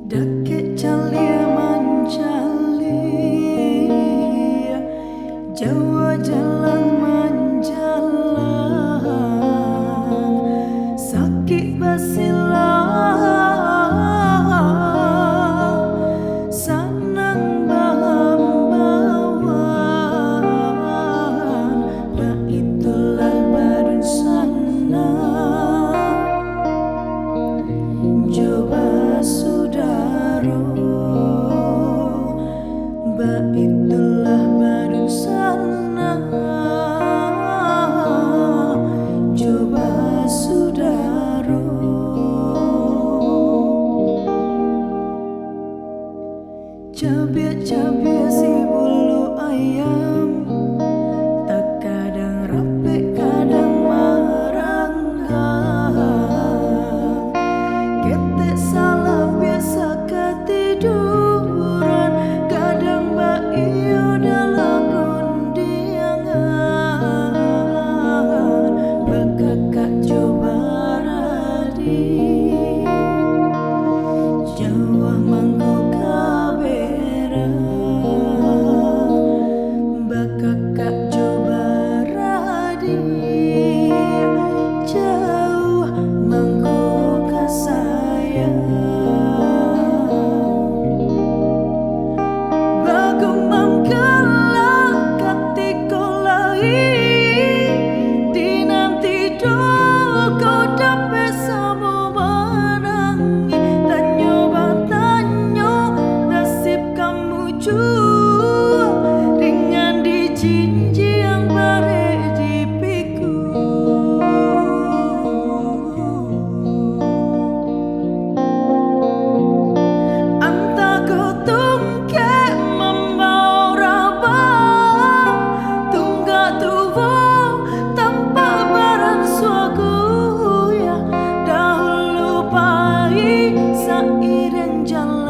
Dake calia mancalia, Jawa jalan menjalan, sakit basilah, sanang bahan-bahan, nah itulah badan sana. Coba saudara, itulah baru sana. Coba saudara, cabiak-cabiak si bulu ayam, tak kadang rapi kadang meranggang. Ketek salah biasa ketiduran, kadang baio dalam rundiangan. Bakakak coba radi, Jawa mangku kabera. Bakakak coba radi, Jawa mangku kasayang. Bagumam kelak ketika lahir, dinanti kau dapat semua menangi. Tanyo batanyo nasib kamu jua, dengan dijinji yang bare di piku. Anta kau tungke membawa rabah, tunggak tuwo tanpa barang suaku ya. Dahulu pagi sairing jalan